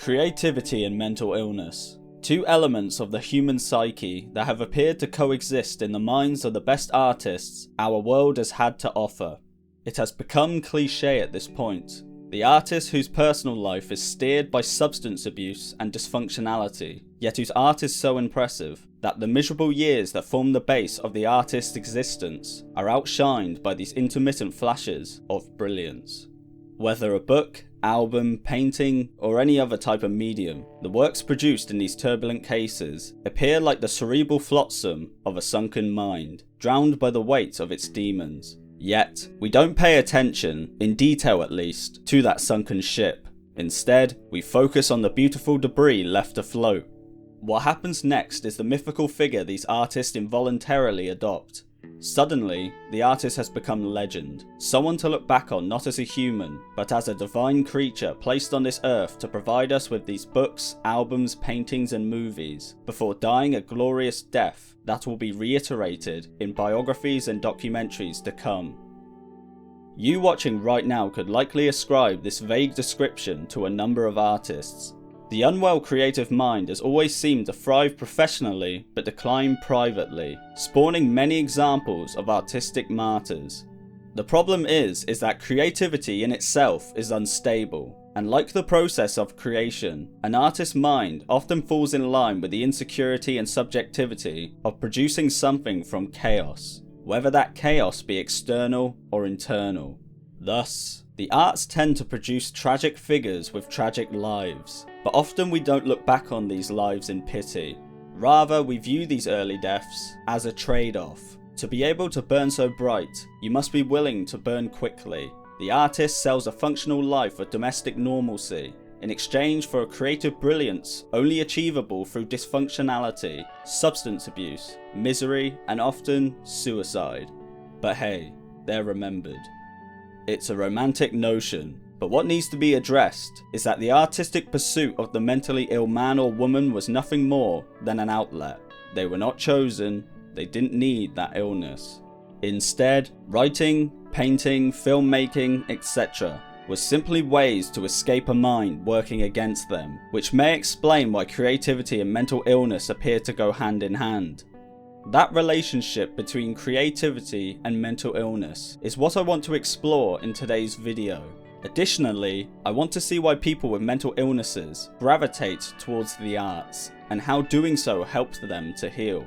Creativity and mental illness. Two elements of the human psyche that have appeared to coexist in the minds of the best artists our world has had to offer. It has become cliché at this point. The artist whose personal life is steered by substance abuse and dysfunctionality, yet whose art is so impressive that the miserable years that form the base of the artist's existence are outshined by these intermittent flashes of brilliance. Whether a book, album, painting, or any other type of medium, the works produced in these turbulent cases appear like the cerebral flotsam of a sunken mind, drowned by the weight of its demons. Yet, we don't pay attention, in detail at least, to that sunken ship. Instead, we focus on the beautiful debris left afloat. What happens next is the mythical figure these artists involuntarily adopt. Suddenly, the artist has become legend, someone to look back on not as a human, but as a divine creature placed on this earth to provide us with these books, albums, paintings and movies, before dying a glorious death that will be reiterated in biographies and documentaries to come. You watching right now could likely ascribe this vague description to a number of artists. The unwell creative mind has always seemed to thrive professionally but decline privately, spawning many examples of artistic martyrs. The problem is that creativity in itself is unstable, and like the process of creation, an artist's mind often falls in line with the insecurity and subjectivity of producing something from chaos, whether that chaos be external or internal. Thus, the arts tend to produce tragic figures with tragic lives, but often we don't look back on these lives in pity. Rather, we view these early deaths as a trade-off. To be able to burn so bright, you must be willing to burn quickly. The artist sells a functional life of domestic normalcy in exchange for a creative brilliance only achievable through dysfunctionality, substance abuse, misery, and often suicide. But hey, they're remembered. It's a romantic notion, but what needs to be addressed is that the artistic pursuit of the mentally ill man or woman was nothing more than an outlet. They were not chosen, they didn't need that illness. Instead, writing, painting, filmmaking, etc. was simply ways to escape a mind working against them, which may explain why creativity and mental illness appear to go hand in hand. That relationship between creativity and mental illness is what I want to explore in today's video. Additionally, I want to see why people with mental illnesses gravitate towards the arts, and how doing so helps them to heal.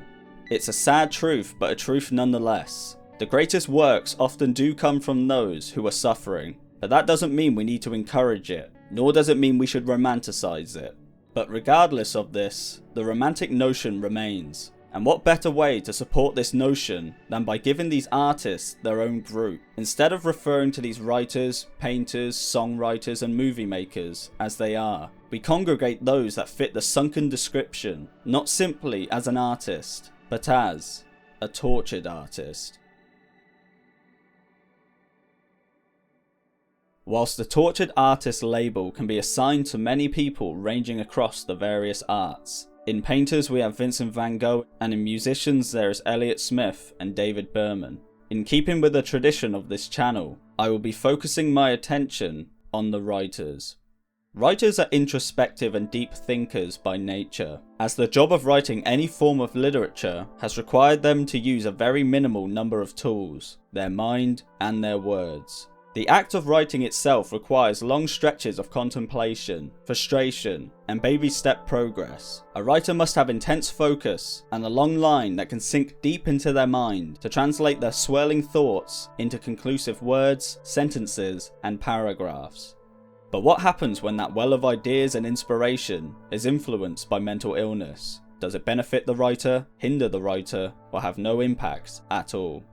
It's a sad truth, but a truth nonetheless. The greatest works often do come from those who are suffering, but that doesn't mean we need to encourage it, nor does it mean we should romanticize it. But regardless of this, the romantic notion remains. And what better way to support this notion than by giving these artists their own group? Instead of referring to these writers, painters, songwriters and movie makers as they are, we congregate those that fit the sunken description, not simply as an artist, but as a tortured artist. Whilst the tortured artist label can be assigned to many people ranging across the various arts, in painters we have Vincent van Gogh, and in musicians there is Elliott Smith and David Berman. In keeping with the tradition of this channel, I will be focusing my attention on the writers. Writers are introspective and deep thinkers by nature, as the job of writing any form of literature has required them to use a very minimal number of tools, their mind and their words. The act of writing itself requires long stretches of contemplation, frustration, and baby step progress. A writer must have intense focus and a long line that can sink deep into their mind to translate their swirling thoughts into conclusive words, sentences, and paragraphs. But what happens when that well of ideas and inspiration is influenced by mental illness? Does it benefit the writer, hinder the writer, or have no impact at all?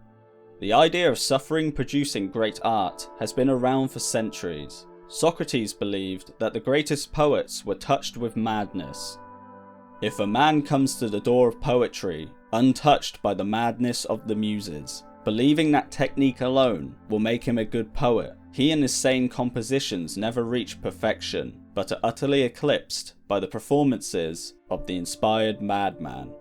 The idea of suffering producing great art has been around for centuries. Socrates believed that the greatest poets were touched with madness. If a man comes to the door of poetry, untouched by the madness of the muses, believing that technique alone will make him a good poet, he and his sane compositions never reach perfection, but are utterly eclipsed by the performances of the inspired madman.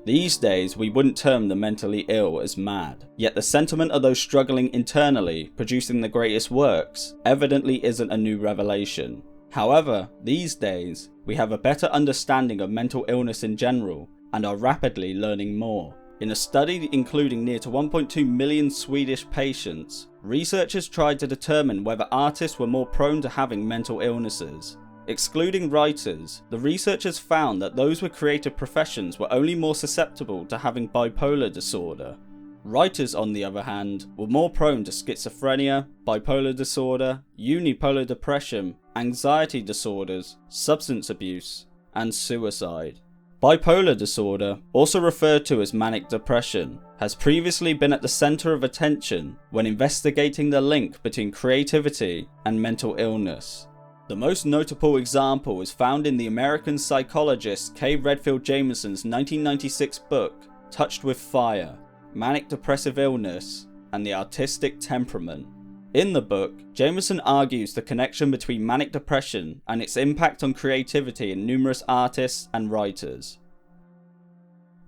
These days we wouldn't term the mentally ill as mad, yet the sentiment of those struggling internally producing the greatest works evidently isn't a new revelation. However, these days, we have a better understanding of mental illness in general and are rapidly learning more. In a study including near to 1.2 million Swedish patients, researchers tried to determine whether artists were more prone to having mental illnesses. Excluding writers, the researchers found that those with creative professions were only more susceptible to having bipolar disorder. Writers, on the other hand, were more prone to schizophrenia, bipolar disorder, unipolar depression, anxiety disorders, substance abuse, and suicide. Bipolar disorder, also referred to as manic depression, has previously been at the center of attention when investigating the link between creativity and mental illness. The most notable example is found in the American psychologist K. Redfield Jamison's 1996 book, Touched with Fire, Manic Depressive Illness and the Artistic Temperament. In the book, Jamison argues the connection between manic depression and its impact on creativity in numerous artists and writers.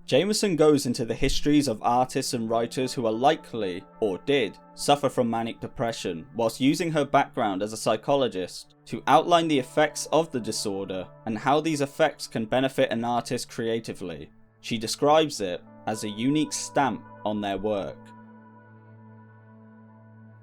Jamison goes into the histories of artists and writers who are likely, or did, suffer from manic depression, whilst using her background as a psychologist to outline the effects of the disorder and how these effects can benefit an artist creatively. She describes it as a unique stamp on their work.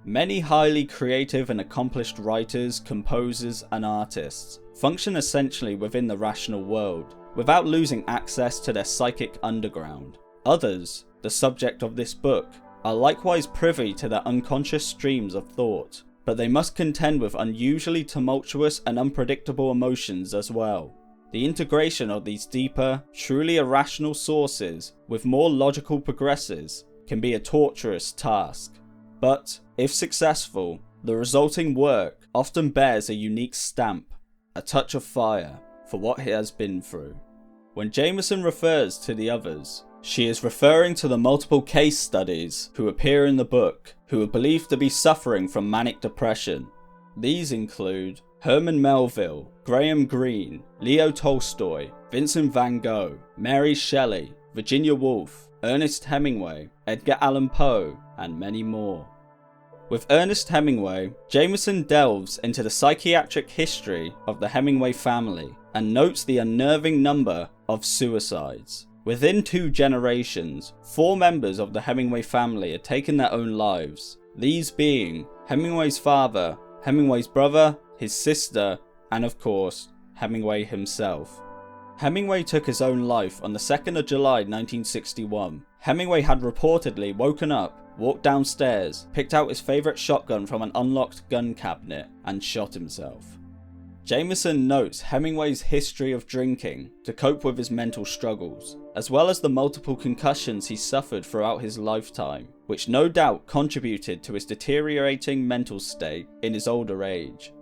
Many highly creative and accomplished writers, composers, and artists function essentially within the rational world, without losing access to their psychic underground. Others, the subject of this book, are likewise privy to their unconscious streams of thought, but they must contend with unusually tumultuous and unpredictable emotions as well. The integration of these deeper, truly irrational sources with more logical progresses can be a torturous task. But, if successful, the resulting work often bears a unique stamp, a touch of fire, for what he has been through. When Jamison refers to the others, she is referring to the multiple case studies who appear in the book who are believed to be suffering from manic depression. These include Herman Melville, Graham Greene, Leo Tolstoy, Vincent van Gogh, Mary Shelley, Virginia Woolf, Ernest Hemingway, Edgar Allan Poe, and many more. With Ernest Hemingway, Jamison delves into the psychiatric history of the Hemingway family and notes the unnerving number of suicides. Within 2 generations, 4 members of the Hemingway family had taken their own lives, these being Hemingway's father, Hemingway's brother, his sister, and of course, Hemingway himself. Hemingway took his own life on the 2nd of July 1961. Hemingway had reportedly woken up, walked downstairs, picked out his favourite shotgun from an unlocked gun cabinet, and shot himself. Jamison notes Hemingway's history of drinking to cope with his mental struggles, as well as the multiple concussions he suffered throughout his lifetime, which no doubt contributed to his deteriorating mental state in his older age.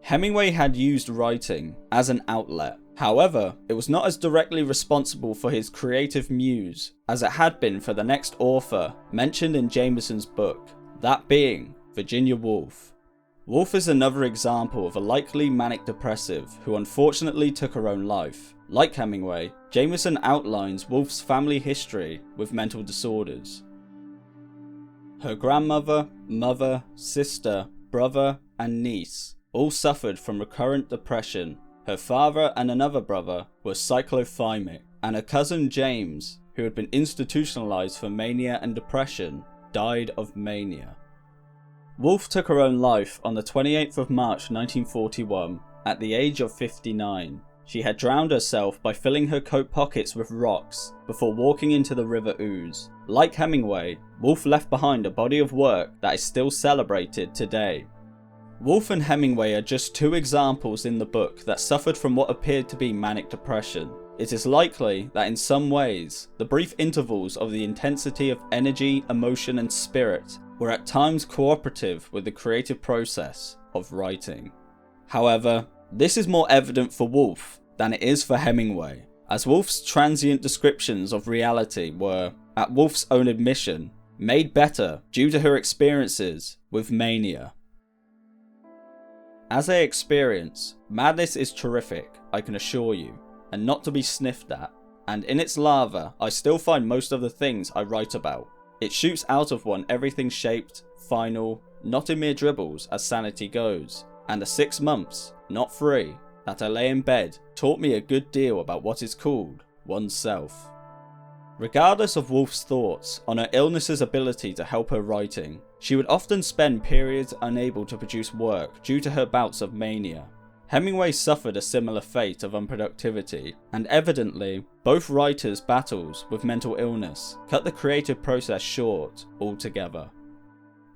Hemingway had used writing as an outlet. However, it was not as directly responsible for his creative muse as it had been for the next author mentioned in Jamison's book, that being Virginia Woolf. Woolf is another example of a likely manic depressive who unfortunately took her own life. Like Hemingway, Jamison outlines Woolf's family history with mental disorders. Her grandmother, mother, sister, brother, and niece all suffered from recurrent depression. Her father and another brother were cyclothymic, and her cousin James, who had been institutionalized for mania and depression, died of mania. Woolf took her own life on the 28th of March 1941 at the age of 59. She had drowned herself by filling her coat pockets with rocks before walking into the River Ouse. Like Hemingway, Woolf left behind a body of work that is still celebrated today. Woolf and Hemingway are just 2 examples in the book that suffered from what appeared to be manic depression. It is likely that in some ways, the brief intervals of the intensity of energy, emotion, and spirit were at times cooperative with the creative process of writing. However, this is more evident for Woolf than it is for Hemingway, as Woolf's transient descriptions of reality were, at Woolf's own admission, made better due to her experiences with mania. As a experience, madness is terrific, I can assure you, and not to be sniffed at, and in its lava I still find most of the things I write about. It shoots out of one everything shaped, final, not in mere dribbles as sanity goes, and the 6 months not 3, that I lay in bed taught me a good deal about what is called oneself. Regardless of Woolf's thoughts on her illness's ability to help her writing, she would often spend periods unable to produce work due to her bouts of mania. Hemingway suffered a similar fate of unproductivity, and evidently, both writers' battles with mental illness cut the creative process short altogether.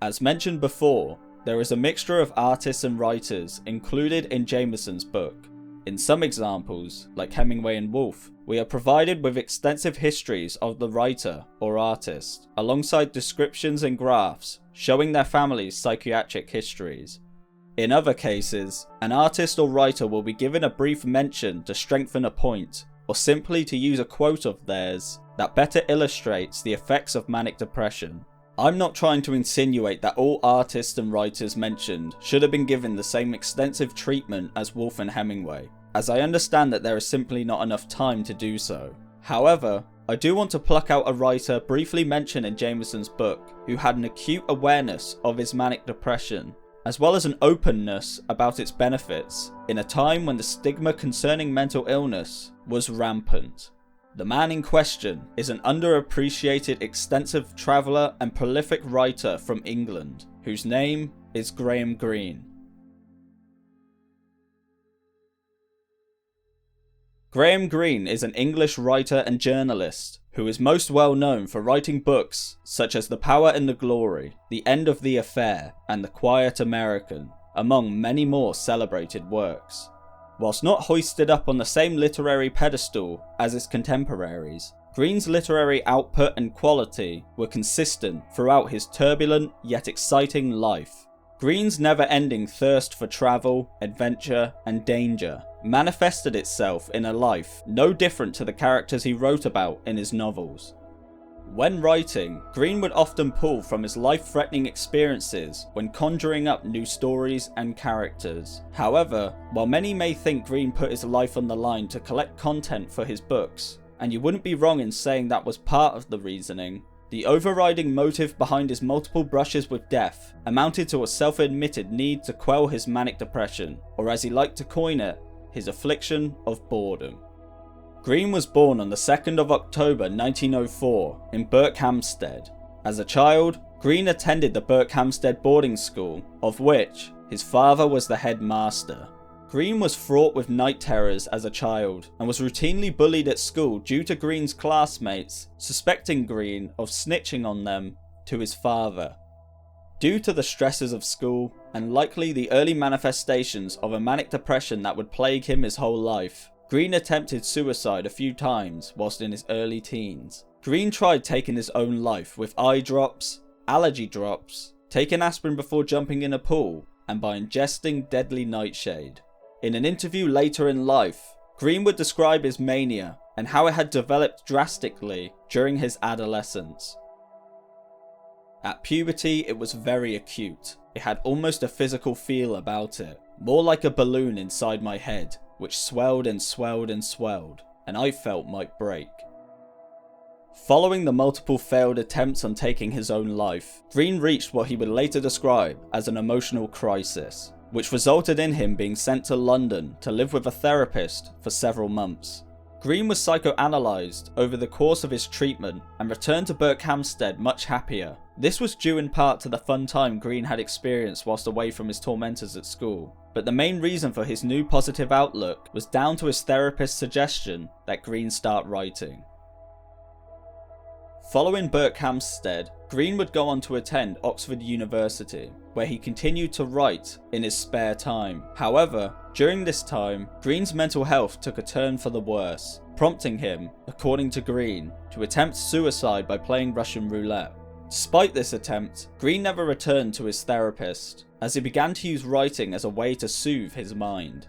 As mentioned before, there is a mixture of artists and writers included in Jameson's book. In some examples, like Hemingway and Woolf, we are provided with extensive histories of the writer or artist, alongside descriptions and graphs showing their family's psychiatric histories. In other cases, an artist or writer will be given a brief mention to strengthen a point, or simply to use a quote of theirs that better illustrates the effects of manic depression. I'm not trying to insinuate that all artists and writers mentioned should have been given the same extensive treatment as Woolf and Hemingway, as I understand that there is simply not enough time to do so. However, I do want to pluck out a writer briefly mentioned in Jameson's book who had an acute awareness of his manic depression, as well as an openness about its benefits in a time when the stigma concerning mental illness was rampant. The man in question is an underappreciated extensive traveller and prolific writer from England, whose name is Greene. Greene is an English writer and journalist who is most well known for writing books such as The Power and the Glory, The End of the Affair, and The Quiet American, among many more celebrated works. Whilst not hoisted up on the same literary pedestal as his contemporaries, Greene's literary output and quality were consistent throughout his turbulent yet exciting life. Greene's never-ending thirst for travel, adventure, and danger manifested itself in a life no different to the characters he wrote about in his novels. When writing, Greene would often pull from his life-threatening experiences when conjuring up new stories and characters. However, while many may think Greene put his life on the line to collect content for his books, and you wouldn't be wrong in saying that was part of the reasoning, the overriding motive behind his multiple brushes with death amounted to a self-admitted need to quell his manic depression, or as he liked to coin it, his affliction of boredom. Greene was born on the 2nd of October 1904 in Berkhamsted. As a child, Greene attended the Berkhamsted boarding school, of which his father was the headmaster. Greene was fraught with night terrors as a child and was routinely bullied at school due to Greene's classmates suspecting Greene of snitching on them to his father. Due to the stresses of school and likely the early manifestations of a manic depression that would plague him his whole life, Greene attempted suicide a few times whilst in his early teens. Greene tried taking his own life with eye drops, allergy drops, taking aspirin before jumping in a pool, and by ingesting deadly nightshade. In an interview later in life, Greene would describe his mania and how it had developed drastically during his adolescence. At puberty, it was very acute. It had almost a physical feel about it, more like a balloon inside my head, which swelled and swelled and swelled, and I felt might break. Following the multiple failed attempts on taking his own life, Greene reached what he would later describe as an emotional crisis, which resulted in him being sent to London to live with a therapist for several months. Greene was psychoanalyzed over the course of his treatment and returned to Berkhamsted much happier. This was due in part to the fun time Greene had experienced whilst away from his tormentors at school, but the main reason for his new positive outlook was down to his therapist's suggestion that Greene start writing. Following Berkhamsted, Greene would go on to attend Oxford University, where he continued to write in his spare time. However, during this time, Greene's mental health took a turn for the worse, prompting him, according to Greene, to attempt suicide by playing Russian roulette. Despite this attempt, Greene never returned to his therapist, as he began to use writing as a way to soothe his mind.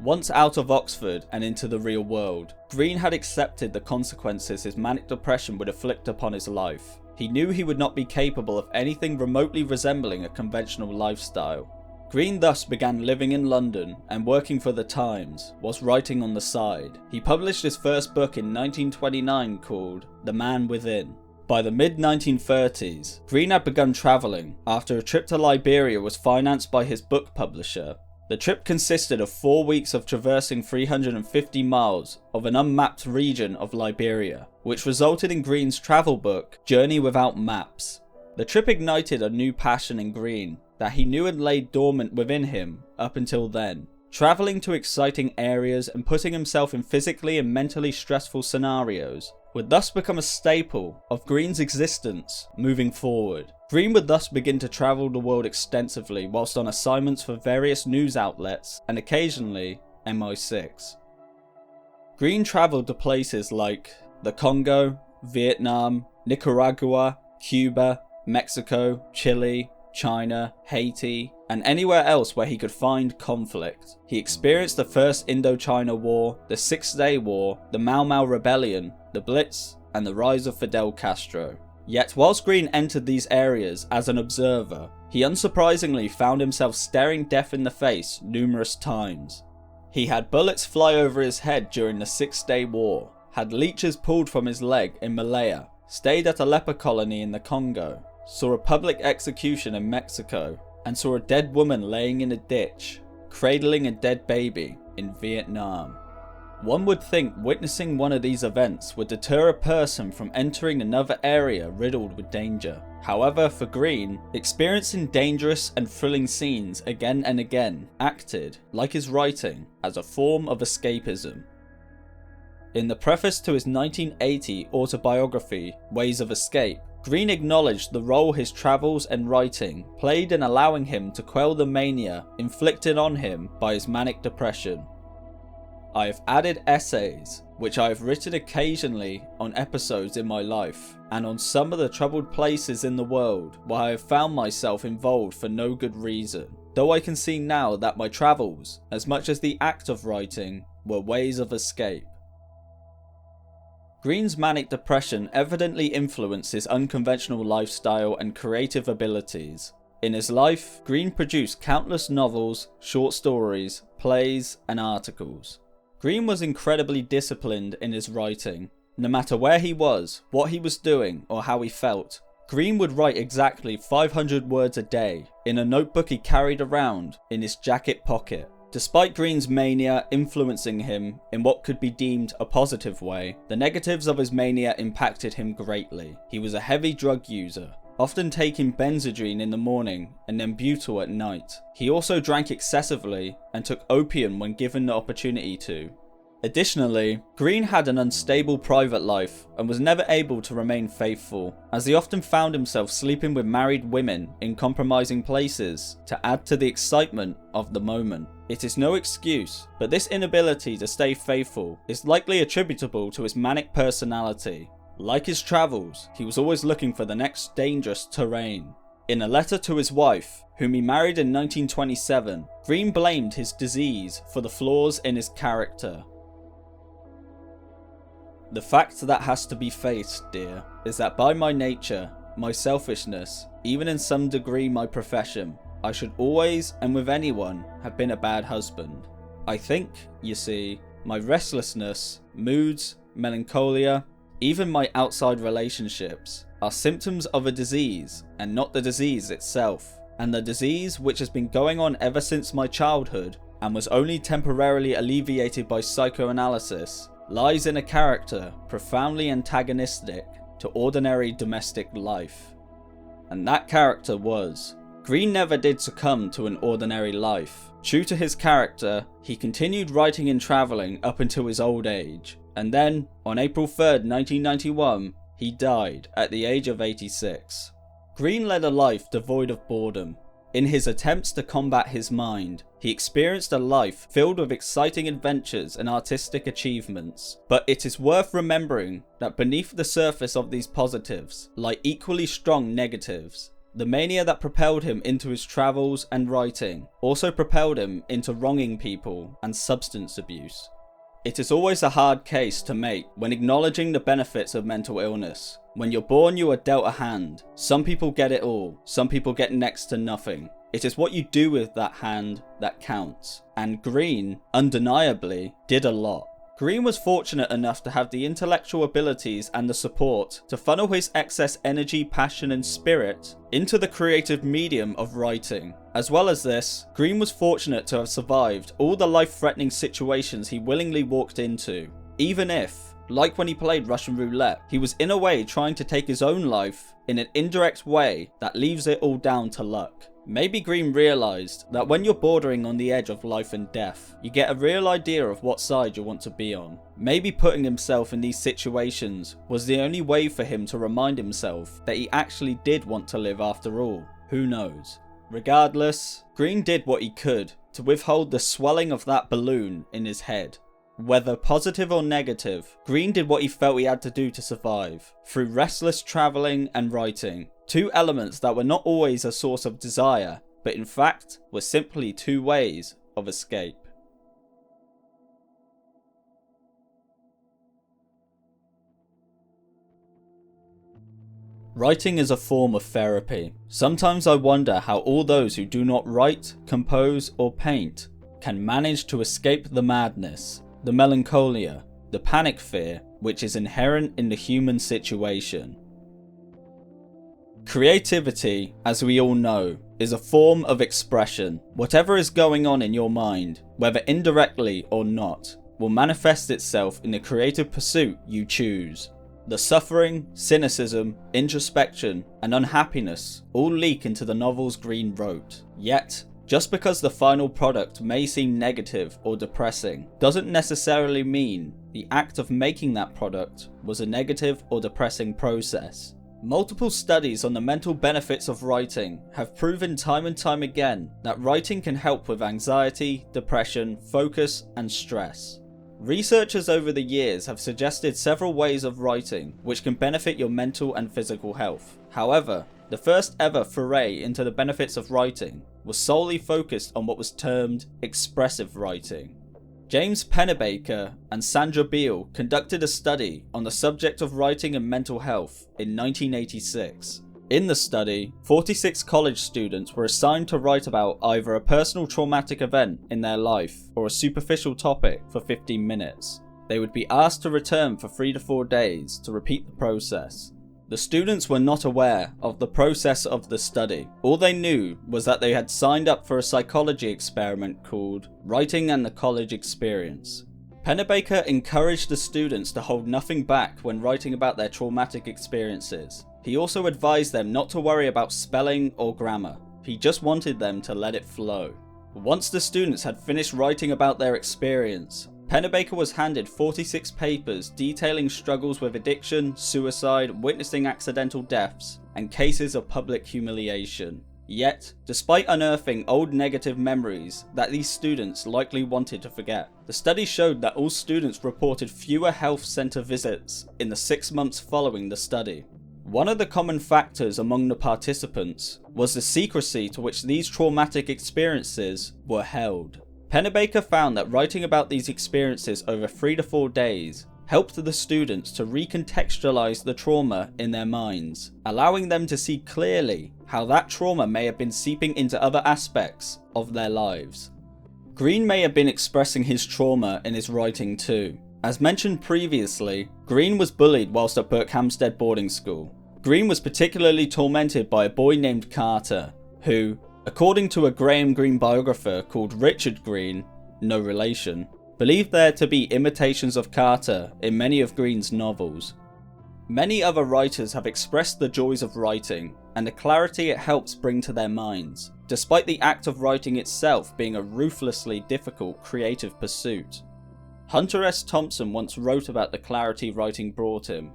Once out of Oxford and into the real world, Greene had accepted the consequences his manic depression would afflict upon his life. He knew he would not be capable of anything remotely resembling a conventional lifestyle. Greene thus began living in London and working for the Times, whilst writing on the side. He published his first book in 1929 called The Man Within. By the mid-1930s, Greene had begun travelling after a trip to Liberia was financed by his book publisher. The trip consisted of 4 weeks of traversing 350 miles of an unmapped region of Liberia, which resulted in Greene's travel book, Journey Without Maps. The trip ignited a new passion in Greene that he knew had laid dormant within him up until then. Travelling to exciting areas and putting himself in physically and mentally stressful scenarios would thus become a staple of Greene's existence moving forward. Greene would thus begin to travel the world extensively whilst on assignments for various news outlets and occasionally MI6. Greene travelled to places like the Congo, Vietnam, Nicaragua, Cuba, Mexico, Chile, China, Haiti, and anywhere else where he could find conflict. He experienced the First Indochina War, the Six-Day War, the Mau Mau Rebellion, the Blitz, and the rise of Fidel Castro. Yet whilst Greene entered these areas as an observer, he unsurprisingly found himself staring death in the face numerous times. He had bullets fly over his head during the Six-Day War, had leeches pulled from his leg in Malaya, stayed at a leper colony in the Congo, saw a public execution in Mexico, and saw a dead woman laying in a ditch, cradling a dead baby in Vietnam. One would think witnessing one of these events would deter a person from entering another area riddled with danger. However, for Greene, experiencing dangerous and thrilling scenes again and again acted, like his writing, as a form of escapism. In the preface to his 1980 autobiography, Ways of Escape, Greene acknowledged the role his travels and writing played in allowing him to quell the mania inflicted on him by his manic depression. I have added essays, which I have written occasionally on episodes in my life, and on some of the troubled places in the world where I have found myself involved for no good reason, though I can see now that my travels, as much as the act of writing, were ways of escape. Greene's manic depression evidently influenced his unconventional lifestyle and creative abilities. In his life, Greene produced countless novels, short stories, plays, and articles. Greene was incredibly disciplined in his writing. No matter where he was, what he was doing, or how he felt, Greene would write exactly 500 words a day in a notebook he carried around in his jacket pocket. Despite Greene's mania influencing him in what could be deemed a positive way, the negatives of his mania impacted him greatly. He was a heavy drug user, often taking Benzedrine in the morning and then butyl at night. He also drank excessively and took opium when given the opportunity to. Additionally, Greene had an unstable private life and was never able to remain faithful, as he often found himself sleeping with married women in compromising places to add to the excitement of the moment. It is no excuse, but this inability to stay faithful is likely attributable to his manic personality. Like his travels, he was always looking for the next dangerous terrain. In a letter to his wife, whom he married in 1927, Greene blamed his disease for the flaws in his character. The fact that has to be faced, dear, is that by my nature, my selfishness, even in some degree my profession, I should always and with anyone have been a bad husband. I think, you see, my restlessness, moods, melancholia, even my outside relationships, are symptoms of a disease and not the disease itself. And the disease, which has been going on ever since my childhood and was only temporarily alleviated by psychoanalysis, lies in a character profoundly antagonistic to ordinary domestic life. And that character was. Greene never did succumb to an ordinary life. True to his character, he continued writing and travelling up until his old age, and then, on April 3rd, 1991, he died at the age of 86. Greene led a life devoid of boredom. In his attempts to combat his mind, he experienced a life filled with exciting adventures and artistic achievements. But it is worth remembering that beneath the surface of these positives lie equally strong negatives. The mania that propelled him into his travels and writing also propelled him into wronging people and substance abuse. It is always a hard case to make when acknowledging the benefits of mental illness. When you're born, you are dealt a hand. Some people get it all, some people get next to nothing. It is what you do with that hand that counts. And Greene, undeniably, did a lot. Greene was fortunate enough to have the intellectual abilities and the support to funnel his excess energy, passion and spirit into the creative medium of writing. As well as this, Greene was fortunate to have survived all the life-threatening situations he willingly walked into, even if, like when he played Russian roulette, he was in a way trying to take his own life in an indirect way that leaves it all down to luck. Maybe Greene realised that when you're bordering on the edge of life and death, you get a real idea of what side you want to be on. Maybe putting himself in these situations was the only way for him to remind himself that he actually did want to live after all. Who knows? Regardless, Greene did what he could to withhold the swelling of that balloon in his head. Whether positive or negative, Greene did what he felt he had to do to survive, through restless travelling and writing, two elements that were not always a source of desire, but in fact were simply two ways of escape. Writing is a form of therapy. Sometimes I wonder how all those who do not write, compose or paint can manage to escape the madness, the melancholia, the panic fear which is inherent in the human situation. Creativity, as we all know, is a form of expression. Whatever is going on in your mind, whether indirectly or not, will manifest itself in the creative pursuit you choose. The suffering, cynicism, introspection, and unhappiness all leak into the novels Greene wrote. Yet, just because the final product may seem negative or depressing, doesn't necessarily mean the act of making that product was a negative or depressing process. Multiple studies on the mental benefits of writing have proven time and time again that writing can help with anxiety, depression, focus, and stress. Researchers over the years have suggested several ways of writing which can benefit your mental and physical health. However, the first ever foray into the benefits of writing was solely focused on what was termed expressive writing. James Pennebaker and Sandra Beale conducted a study on the subject of writing and mental health in 1986. In the study, 46 college students were assigned to write about either a personal traumatic event in their life or a superficial topic for 15 minutes. They would be asked to return for 3 to 4 days to repeat the process. The students were not aware of the process of the study. All they knew was that they had signed up for a psychology experiment called Writing and the College Experience. Pennebaker encouraged the students to hold nothing back when writing about their traumatic experiences. He also advised them not to worry about spelling or grammar. He just wanted them to let it flow. Once the students had finished writing about their experience, Pennebaker was handed 46 papers detailing struggles with addiction, suicide, witnessing accidental deaths, and cases of public humiliation. Yet, despite unearthing old negative memories that these students likely wanted to forget, the study showed that all students reported fewer health center visits in the 6 months following the study. One of the common factors among the participants was the secrecy to which these traumatic experiences were held. Pennebaker found that writing about these experiences over 3 to 4 days helped the students to recontextualize the trauma in their minds, allowing them to see clearly how that trauma may have been seeping into other aspects of their lives. Greene may have been expressing his trauma in his writing too. As mentioned previously, Greene was bullied whilst at Berkhamsted boarding school. Greene was particularly tormented by a boy named Carter, who, according to a Graham Greene biographer called Richard Greene, no relation, believed there to be imitations of Carter in many of Greene's novels. Many other writers have expressed the joys of writing and the clarity it helps bring to their minds, despite the act of writing itself being a ruthlessly difficult creative pursuit. Hunter S. Thompson once wrote about the clarity writing brought him.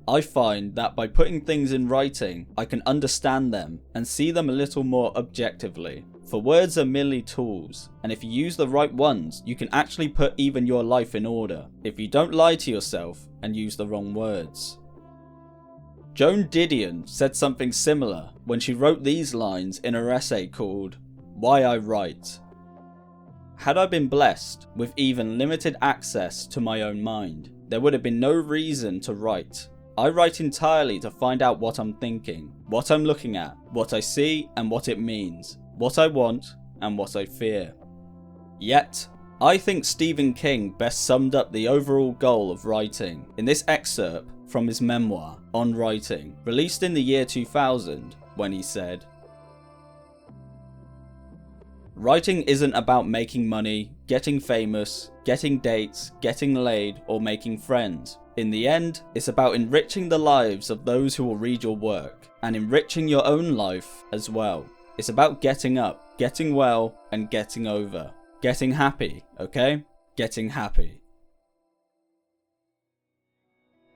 I find that by putting things in writing, I can understand them and see them a little more objectively. For words are merely tools, and if you use the right ones, you can actually put even your life in order, if you don't lie to yourself and use the wrong words. Joan Didion said something similar when she wrote these lines in her essay called Why I Write. Had I been blessed with even limited access to my own mind, there would have been no reason to write. I write entirely to find out what I'm thinking, what I'm looking at, what I see and what it means, what I want and what I fear. Yet, I think Stephen King best summed up the overall goal of writing in this excerpt from his memoir, On Writing, released in the year 2000, when he said, "Writing isn't about making money, getting famous, getting dates, getting laid, or making friends. In the end, it's about enriching the lives of those who will read your work, and enriching your own life as well. It's about getting up, getting well, and getting over. Getting happy, okay? Getting happy."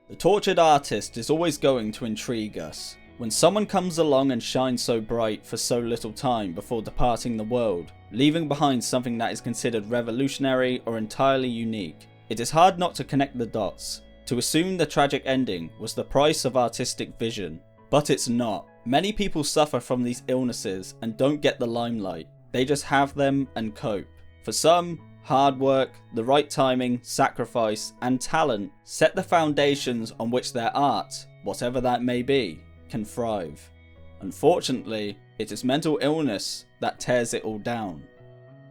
The tortured artist is always going to intrigue us. When someone comes along and shines so bright for so little time before departing the world, leaving behind something that is considered revolutionary or entirely unique, it is hard not to connect the dots, to assume the tragic ending was the price of artistic vision. But it's not. Many people suffer from these illnesses and don't get the limelight. They just have them and cope. For some, hard work, the right timing, sacrifice, and talent set the foundations on which their art, whatever that may be, can thrive. Unfortunately, it is mental illness that tears it all down.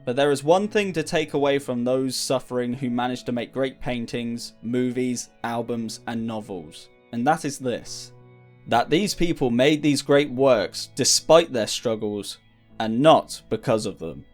But there is one thing to take away from those suffering who manage to make great paintings, movies, albums, and novels, and that is this: that these people made these great works despite their struggles, and not because of them.